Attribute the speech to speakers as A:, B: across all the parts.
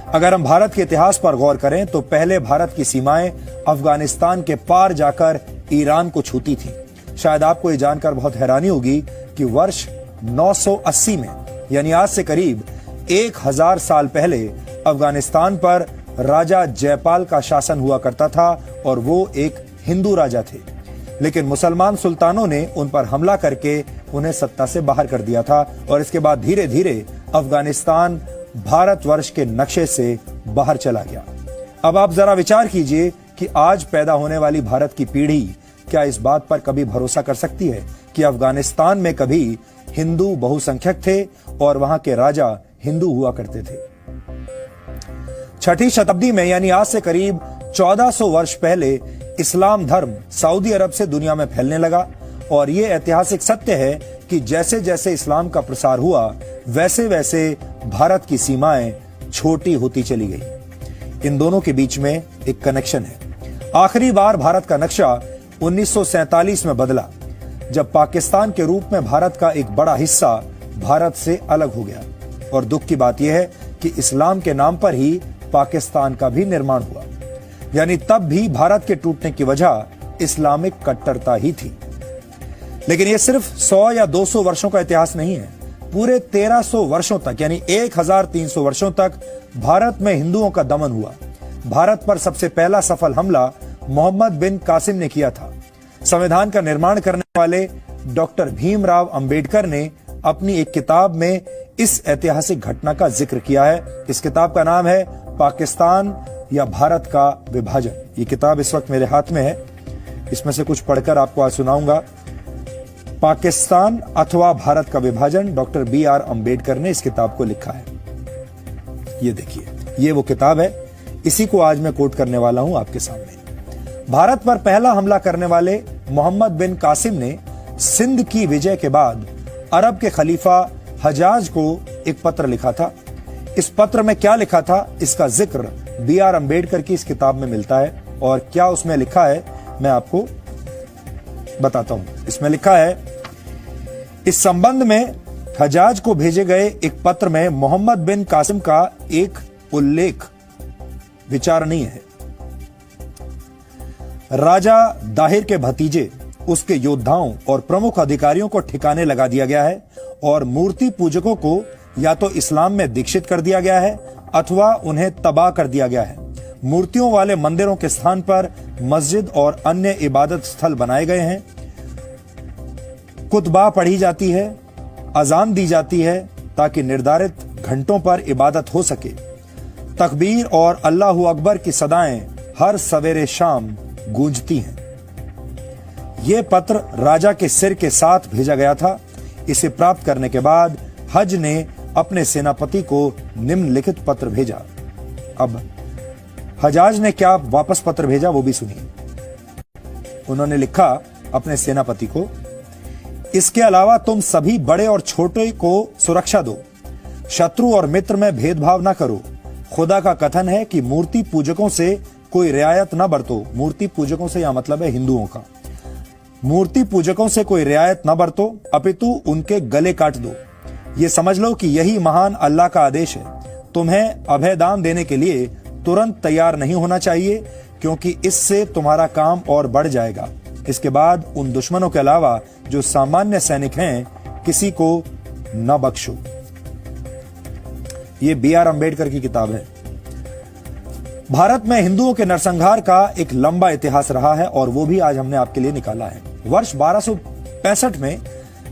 A: अगर हम भारत के इतिहास पर गौर करें तो पहले भारत की सीमाएं अफगानिस्तान के पार जाकर ईरान को छूती थी। शायद आपको ये जानकर बहुत हैरानी होगी कि वर्ष 980 में यानी आज से करीब 1000 साल पहले अफगानिस्तान पर राजा जयपाल का शासन हुआ करता था और वो एक हिंदू राजा थे। लेकिन मुसलमान सुल्तानों ने उन पर हमला करके उन्हें सत्ता से बाहर कर दिया था और इसके बाद धीरे धीरे अफगानिस्तान भारतवर्ष के नक्शे से बाहर चला गया। अब आप जरा विचार कीजिए कि आज पैदा होने वाली भारत की पीढ़ी क्या इस बात पर कभी भरोसा कर सकती है कि अफगानिस्तान में कभी हिंदू बहुसंख्यक थे और वहां के राजा हिंदू हुआ करते थे। 6वीं शताब्दी में यानी आज से करीब 1400 वर्ष पहले इस्लाम धर्म सऊदी अरब से दुनिया में फैलने लगा और यह ऐतिहासिक सत्य है कि जैसे जैसे इस्लाम का प्रसार हुआ वैसे वैसे भारत की सीमाएं छोटी होती चली गई। इन दोनों के बीच में एक कनेक्शन है। आखिरी बार भारत का नक्शा 1947 में बदला जब पाकिस्तान के रूप में भारत का एक बड़ा हिस्सा भारत से अलग हो गया। और दुख की बात यह है कि इस्लाम के नाम पर ही पाकिस्तान का भी निर्माण हुआ, यानी तब भी भारत के टूटने की वजह इस्लामिक कट्टरता ही थी। लेकिन यह सिर्फ 100 या 200 वर्षों का इतिहास नहीं है। पूरे 1300 वर्षों तक यानी 1300 वर्षों तक भारत में हिंदुओं का दमन हुआ। भारत पर सबसे पहला सफल हमला मोहम्मद बिन कासिम ने किया था। संविधान का निर्माण करने वाले डॉक्टर भीमराव अंबेडकर ने अपनी एक किताब में इस ऐतिहासिक घटना का जिक्र किया है। इस किताब का नाम है पाकिस्तान या भारत का विभाजन। ये किताब इस वक्त मेरे हाथ में है। इसमें से कुछ पढ़कर आपको आज सुनाऊंगा। पाकिस्तान अथवा भारत का विभाजन, डॉक्टर BR अंबेडकर ने इस किताब को लिखा है। ये देखिए, ये वो किताब है। इसी को आज मैं कोट करने वाला हूं आपके सामने। भारत पर पहला हमला करने वाले मोहम्मद बिन कासिम ने सिंध की विजय के बाद अरब के खलीफा हजाज को एक पत्र लिखा था। इस पत्र में क्या लिखा था, इसका जिक्र BR अंबेडकर की इस किताब में मिलता है। और क्या उसमें लिखा है मैं आपको बताता हूं। इसमें लिखा है, इस संबंध में हजाज को भेजे गए एक पत्र में मोहम्मद बिन कासिम का एक उल्लेख विचारणीय है। राजा दाहिर के भतीजे, उसके योद्धाओं और प्रमुख अधिकारियों को ठिकाने लगा दिया गया है और मूर्ति पूजकों को या तो इस्लाम में दीक्षित कर दिया गया है अथवा उन्हें तबाह कर दिया गया है। मूर्तियों वाले मंदिरों के स्थान पर मस्जिद और अन्य इबादत स्थल बनाए गए हैं। कुतबा पढ़ी जाती है, अजान दी जाती है ताकि निर्धारित घंटों पर इबादत हो सके। तकबीर और अल्लाहू अकबर की सदाएं हर सवेरे शाम गूंजती हैं। यह पत्र राजा के सिर के साथ भेजा गया था। इसे प्राप्त करने के बाद हज ने अपने सेनापति को निम्नलिखित पत्र भेजा। अब हजाज ने क्या वापस पत्र भेजा वो भी सुनिए। उन्होंने लिखा अपने सेनापति को, इसके अलावा तुम सभी बड़े और छोटे को सुरक्षा दो, शत्रु और मित्र में भेदभाव न करो। खुदा का कथन है कि मूर्ति पूजकों से कोई रियायत न बरतो। मूर्ति पूजकों से यह मतलब है हिंदुओं का। मूर्ति पूजकों से कोई रियायत न बरतो, अपितु उनके गले काट दो। ये समझ लो कि यही महान अल्लाह का आदेश है। तुम्हें अभयदान देने के लिए तुरंत तैयार नहीं होना चाहिए, क्योंकि इससे तुम्हारा काम और बढ़ जाएगा। इसके बाद उन दुश्मनों के अलावा जो सामान्य सैनिक हैं, किसी को न बख्शो। ये BR अंबेडकर की किताब है। भारत में हिंदुओं के नरसंहार का एक लंबा इतिहास रहा है और वो भी आज हमने आपके लिए निकाला है। वर्ष 1265 में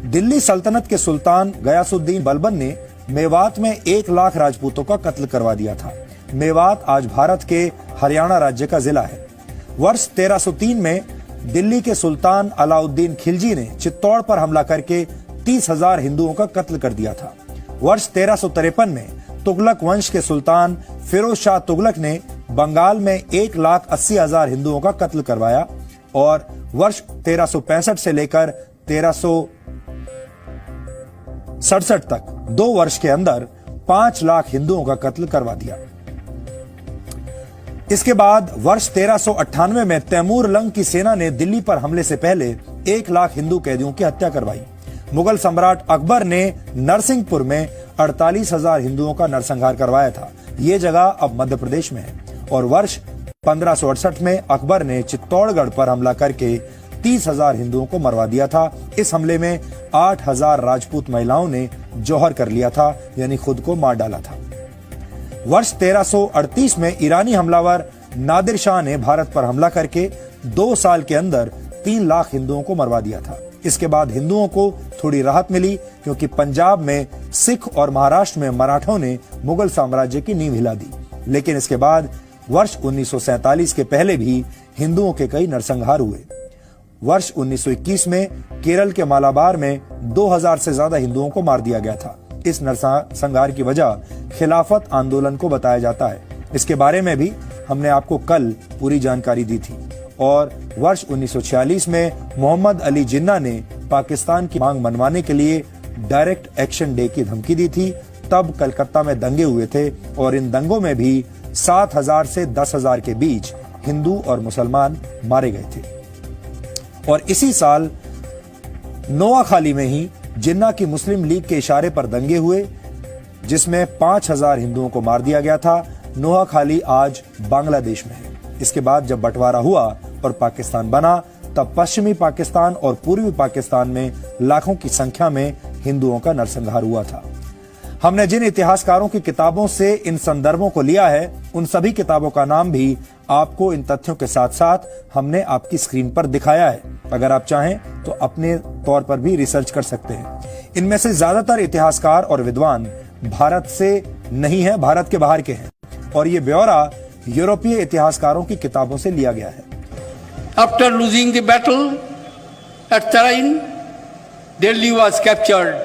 A: दिल्ली सल्तनत के सुल्तान गयासुद्दीन बलबन ने मेवात में 1 लाख राजपूतों का कत्ल करवा दिया था। मेवात आज भारत के हरियाणा राज्य का जिला है। वर्ष 1303 में दिल्ली के सुल्तान अलाउद्दीन खिलजी ने चित्तौड़ पर हमला करके 30,000 हिंदुओं का कत्ल कर दिया था। वर्ष 1353 में तुगलक वंश के सुल्तान फिरोज शाह तुगलक ने बंगाल में 1,80,000 हिंदुओं का कत्ल करवाया और वर्ष 1365 से लेकर 1367 तक 2 वर्ष के अंदर 5 लाख हिंदुओं का कत्ल करवा दिया। इसके बाद वर्ष 1398 में तैमूर लंग की सेना ने दिल्ली पर हमले से पहले 1 लाख हिंदू कैदियों की हत्या करवाई। मुगल सम्राट अकबर ने नरसिंहपुर में 48,000 हिंदुओं का नरसंहार करवाया था। ये जगह अब मध्य प्रदेश में है। और वर्ष 1568 में अकबर ने चित्तौड़गढ़ पर हमला करके 30,000 हिंदुओं को मरवा दिया था। इस हमले में 8,000 राजपूत महिलाओं ने जौहर कर लिया था, यानी खुद को मार डाला था। वर्ष 1338 में ईरानी हमलावर नादिर शाह ने भारत पर हमला करके 2 साल के अंदर 3 लाख हिंदुओं को मरवा दिया था। इसके बाद हिंदुओं को थोड़ी राहत मिली, क्योंकि पंजाब में सिख और महाराष्ट्र में मराठों ने मुगल साम्राज्य की नींव हिला दी। लेकिन इसके बाद वर्ष 1947 के पहले भी हिंदुओं के कई नरसंहार हुए। वर्ष 1921 में केरल के मालाबार में 2000 से ज्यादा हिंदुओं को मार दिया गया था। इस नरसंहार की वजह खिलाफत आंदोलन को बताया जाता है। इसके बारे में भी हमने आपको कल पूरी जानकारी दी थी। और वर्ष 1946 में मोहम्मद अली जिन्ना ने पाकिस्तान की मांग मनवाने के लिए डायरेक्ट एक्शन डे की धमकी दी थी। तब कलकत्ता में दंगे हुए थे और इन दंगों में भी 7,000 से 10,000 के बीच हिंदू और मुसलमान मारे गए थे। और इसी साल नोआखाली में ही जिन्ना की मुस्लिम लीग के इशारे पर दंगे हुए, जिसमें 5,000 हिंदुओं को मार दिया गया था। नोआखाली आज बांग्लादेश में है। इसके बाद जब बंटवारा हुआ और पाकिस्तान बना, तब पश्चिमी पाकिस्तान और पूर्वी पाकिस्तान में लाखों की संख्या में हिंदुओं का नरसंहार हुआ था। हमने जिन इतिहासकारों की किताबों से इन संदर्भों को लिया है, उन सभी किताबों का नाम भी आपको इन तथ्यों के साथ साथ हमने आपकी स्क्रीन पर दिखाया है। अगर आप चाहें तो अपने तौर पर भी रिसर्च कर सकते हैं। इनमें से ज्यादातर इतिहासकार और विद्वान भारत से नहीं है, भारत के बाहर के हैं। और ये ब्यौरा यूरोपीय इतिहासकारों की किताबों से लिया गया है।
B: After losing the battle at Tarain, Delhi was captured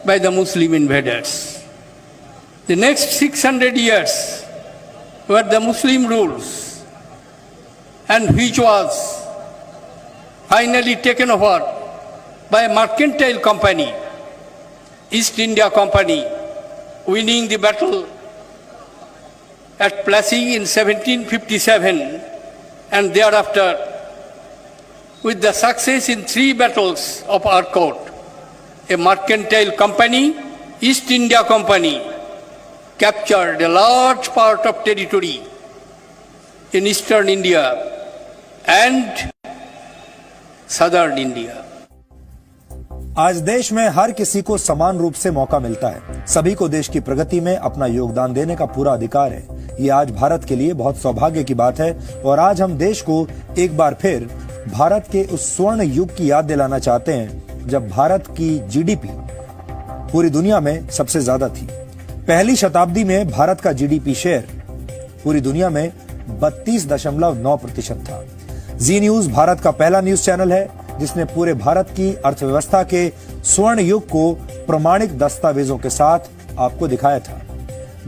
B: by the Muslim invaders. The next 600 years were the Muslim rules, and which was finally taken over by a mercantile company, East India Company, winning the battle at Plassey in 1757, and thereafter with the success in 3 battles of Arcot, a mercantile company, East India Company, captured a large part of territory in eastern India and southern India.
A: आज देश में हर किसी को समान रूप से मौका मिलता है। सभी को देश की प्रगति में अपना योगदान देने का पूरा अधिकार है। ये आज भारत के लिए बहुत सौभाग्य की बात है। और आज हम देश को एक बार फिर भारत के उस स्वर्ण युग की याद दिलाना चाहते हैं, जब भारत की जीडीपी पूरी दुनिया में सबसे ज्यादा थी। पहली शताब्दी में भारत का जीडीपी शेयर पूरी दुनिया में 32.9% था। जी न्यूज भारत का पहला न्यूज चैनल है जिसने पूरे भारत की अर्थव्यवस्था के स्वर्ण युग को प्रमाणिक दस्तावेजों के साथ आपको दिखाया था।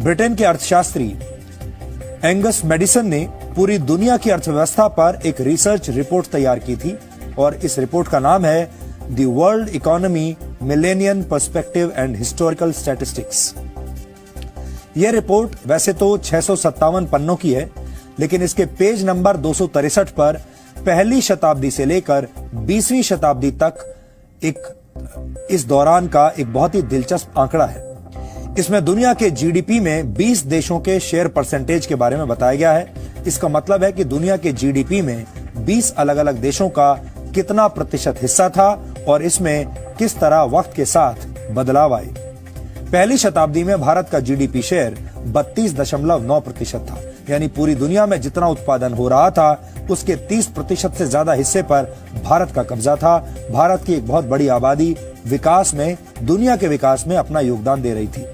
A: ब्रिटेन के अर्थशास्त्री एंगस मेडिसन ने पूरी दुनिया की अर्थव्यवस्था पर एक रिसर्च रिपोर्ट तैयार की थी और इस रिपोर्ट का नाम है the world economy millennium perspective and historical statistics. यह रिपोर्ट वैसे तो 657 पन्नों की है, लेकिन इसके पेज नंबर 263 पर पहली शताब्दी से लेकर 20वीं शताब्दी तक इस दौरान का एक बहुत ही दिलचस्प आंकड़ा है। इसमें दुनिया के जीडीपी में 20 देशों के शेयर परसेंटेज के बारे में बताया गया है। इसका मतलब है कि दुनिया के जीडीपी में 20 अलग अलग देशों का कितना प्रतिशत हिस्सा था और इसमें किस तरह वक्त के साथ बदलाव आए। पहली शताब्दी में भारत का जीडीपी शेयर 32.9% था, यानी पूरी दुनिया में जितना उत्पादन हो रहा था उसके 30% से ज्यादा हिस्से पर भारत का कब्जा था। भारत की एक बहुत बड़ी आबादी विकास में, दुनिया के विकास में अपना योगदान दे रही थी।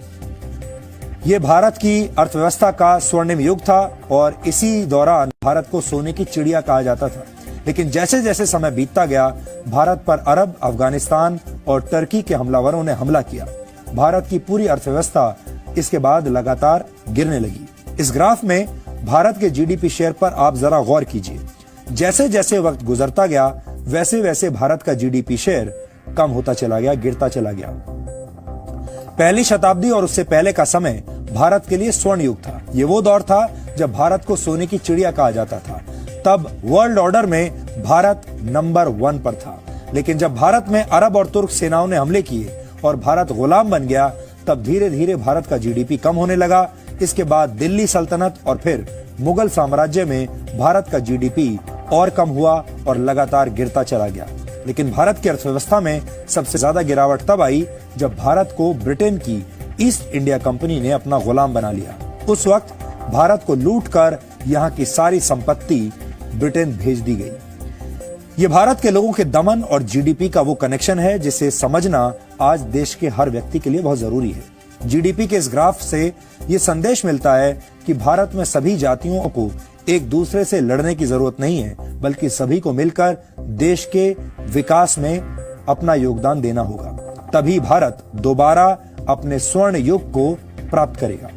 A: ये भारत की अर्थव्यवस्था का स्वर्णिम युग था और इसी दौरान भारत को सोने की चिड़िया कहा जाता था। लेकिन जैसे जैसे समय बीतता गया, भारत पर अरब, अफगानिस्तान और टर्की के हमलावरों ने हमला किया। भारत की पूरी अर्थव्यवस्था इसके बाद लगातार गिरने लगी। इस ग्राफ में भारत के जीडीपी शेयर पर आप जरा गौर कीजिए। जैसे जैसे वक्त गुजरता गया, वैसे वैसे भारत का जीडीपी शेयर कम होता चला गया, गिरता चला गया। पहली शताब्दी और उससे पहले का समय भारत के लिए स्वर्ण युग था। ये वो दौर था जब भारत को सोने की चिड़िया कहा जाता था। तब वर्ल्ड ऑर्डर में भारत नंबर 1 पर था। लेकिन जब भारत में अरब और तुर्क सेनाओं ने हमले किए और भारत गुलाम बन गया, तब धीरे धीरे भारत का जीडीपी कम होने लगा। इसके बाद दिल्ली सल्तनत और फिर मुगल साम्राज्य में भारत का जीडीपी और कम हुआ और लगातार गिरता चला गया। लेकिन भारत की अर्थव्यवस्था में सबसे ज्यादा गिरावट तब आई जब भारत को ब्रिटेन की ईस्ट इंडिया कंपनी ने अपना गुलाम बना लिया। उस वक्त भारत को लूटकर यहाँ की सारी संपत्ति ब्रिटेन भेज दी गई। ये भारत के लोगों के दमन और जीडीपी का वो कनेक्शन है जिसे समझना आज देश के हर व्यक्ति के लिए बहुत जरूरी है। जीडीपी के इस ग्राफ से ये संदेश मिलता है कि भारत में सभी जातियों को एक दूसरे से लड़ने की जरूरत नहीं है, बल्कि सभी को मिलकर देश के विकास में अपना योगदान देना होगा। तभी भारत दोबारा अपने स्वर्ण युग को प्राप्त करेगा।